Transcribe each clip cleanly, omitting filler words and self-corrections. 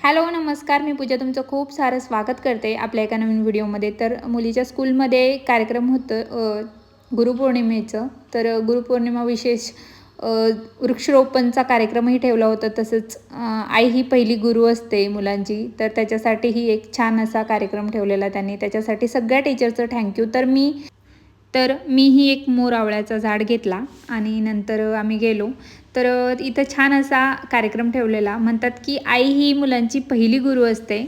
Hello नमस्कार, मी पूजा तुमचं खूप सारं स्वागत करते आपल्या एका नवीन व्हिडिओमध्ये। तर मुलीच्या स्कूलमध्ये कार्यक्रम होतं गुरुपौर्णिमेचं। तर गुरुपौर्णिमा विशेष वृक्षारोपणचा कार्यक्रमही ठेवला होता। तसंच आई ही पहिली गुरु असते मुलांची, तर त्याच्यासाठीही एक छान असा कार्यक्रम ठेवलेला त्यांनी। त्याच्यासाठी सगळ्या टीचरचं थँक्यू। तर मीही एक मोर आवळ्याचा झाड घेतला आणि नंतर आम्ही गेलो। तर इथं छान असा कार्यक्रम ठेवलेला। म्हणतात की आई ही मुलांची पहिली गुरु असते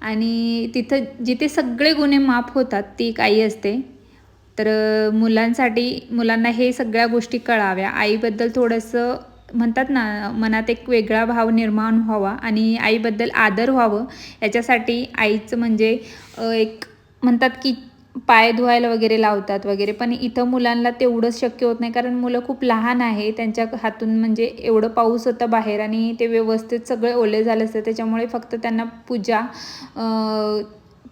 आणि तिथं जिथे सगळे गुन्हे माफ होतात ती एक आई असते। तर मुलांना हे सगळ्या गोष्टी कळाव्या, आईबद्दल थोडंसं म्हणतात ना, मनात एक वेगळा भाव निर्माण व्हावा आणि आईबद्दल आदर व्हावं, याच्यासाठी आईचं म्हणजे एक म्हणतात की पाय धुवायला वगैरे लावतात वगैरे। पण इथं मुलांना तेवढंच शक्य होत नाही, कारण मुलं खूप लहान आहे। त्यांच्या हातून म्हणजे एवढं पाऊस होतं बाहेर आणि ते व्यवस्थित सगळे ओले झाले असते, त्याच्यामुळे फक्त त्यांना पूजा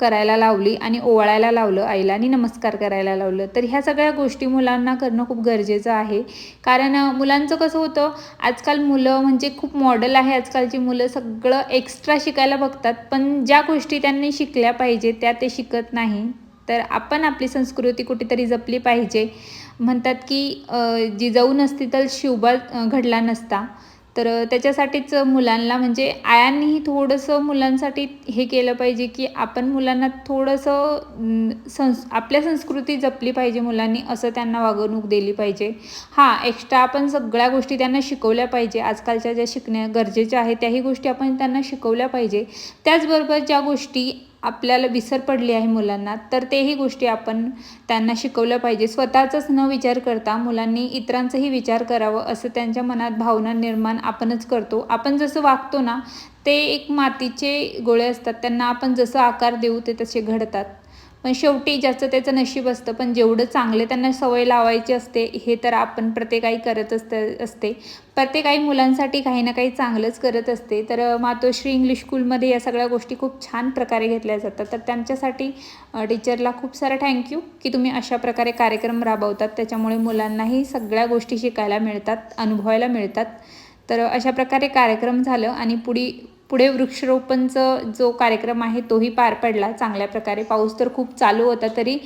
करायला लावली आणि ओवाळायला लावलं आईला आणि नमस्कार करायला लावलं। तर ह्या सगळ्या गोष्टी मुलांना करणं खूप गरजेचं आहे, कारण मुलांचं कसं होतं, आजकाल मुलं म्हणजे खूप मॉडेल आहे। आजकालची मुलं सगळं एक्स्ट्रा शिकायला बघतात, पण ज्या गोष्टी त्यांनी शिकल्या पाहिजे त्या ते शिकत नाही। तर आपण आपली संस्कृती कुठेतरी जपली पाहिजे। म्हणतात की जिजाऊ नसती तर शिवबा घडला नसता। तर त्याच्यासाठीच मुलांना म्हणजे आयांनीही थोडंसं मुलांसाठी हे केलं पाहिजे की आपण मुलांना थोडंसं आपल्या संस्कृती जपली पाहिजे मुलांनी, असं त्यांना वागणूक दिली पाहिजे। हां, एक्स्ट्रा आपण सगळ्या गोष्टी त्यांना शिकवल्या पाहिजे। आजकालच्या ज्या शिकण्या गरजेच्या आहेत त्याही गोष्टी आपण त्यांना शिकवल्या पाहिजे। त्याचबरोबर ज्या गोष्टी आपल्याला विसर पडली आहे मुलांना, तर तेही गोष्टी आपण त्यांना शिकवल्या पाहिजे। स्वतःचाच न विचार करता मुलांनी इतरांचाही विचार करावं, असं त्यांच्या मनात भावना निर्माण आपणच करतो। आपण जसं वागतो ना, ते एक मातीचे गोळे असतात, त्यांना आपण जसं आकार देऊ ते तसे घडतात। पण शेवटी ज्याचं त्याचं नशीब असतं, पण जेवढं चांगले त्यांना सवय लावायची असते हे तर आपण प्रत्येक आई करत असते। प्रत्येक आई मुलांसाठी काही ना काही चांगलंच करत असते। तर मातोश्री इंग्लिश स्कूलमध्ये या सगळ्या गोष्टी खूप छान प्रकारे घेतल्या जातात। तर त्यांच्यासाठी टीचरला खूप सारा थँक्यू की तुम्ही अशा प्रकारे कार्यक्रम राबवतात, त्याच्यामुळे मुलांनाही सगळ्या गोष्टी शिकायला मिळतात, अनुभवायला मिळतात। तर अशा प्रकारे कार्यक्रम झालं आणि पुढे वृक्षारोपणचं जो कार्यक्रम आहे तोही पार पडला चांगल्या प्रकारे। पाऊस तर खूप चालू होता, तरी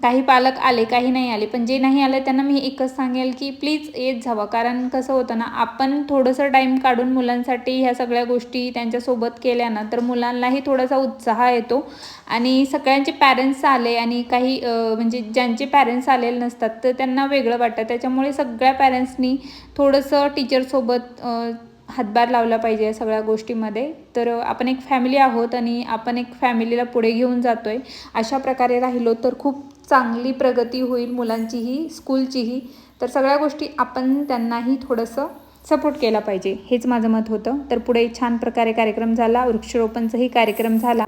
काही पालक आले, काही नाही आले। पण जे नाही आले त्यांना मी एकच सांगेल की प्लीज येत जावं, कारण कसं होतं ना, आपण थोडंसं टाईम काढून मुलांसाठी ह्या सगळ्या गोष्टी त्यांच्यासोबत केल्या ना, तर मुलांनाही थोडासा उत्साह येतो। आणि सगळ्यांचे पॅरेंट्स आले आणि काही म्हणजे ज्यांचे पॅरेंट्स आलेले नसतात तर त्यांना वेगळं वाटतं, त्याच्यामुळे सगळ्या पॅरेंट्सनी थोडंसं टीचरसोबत हातभार लावला पाहिजे या सगळ्या गोष्टीमध्ये। तर आपण एक फॅमिली आहोत आणि आपण एक फॅमिलीला पुढे घेऊन जातोय। अशा प्रकारे राहिलो तर खूप चांगली प्रगती होईल मुलांचीही, स्कूलचीही। तर सगळ्या गोष्टी आपण त्यांनाही थोडंसं सपोर्ट केला पाहिजे, हेच माझं मत होतं। तर पुढे छान प्रकारे कार्यक्रम झाला, वृक्षारोपणचाही कार्यक्रम झाला।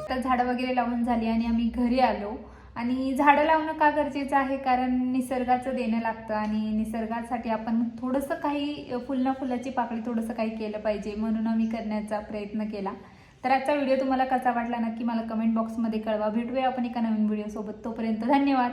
तर झाडं वगैरे लावून झाली आणि आम्ही घरी आलो। आणि झाडं लावणं का गरजेचं आहे, कारण निसर्गाचं देणं लागतं आणि निसर्गासाठी आपण थोडंसं काही फुलाची पाकळी थोडंसं काही केलं पाहिजे, म्हणून आम्ही करण्याचा प्रयत्न केला। तर आजचा व्हिडिओ तुम्हाला कसा वाटला नक्की मला कमेंट बॉक्समध्ये कळवा। भेटूया आपण एका नवीन व्हिडिओसोबत, तोपर्यंत धन्यवाद।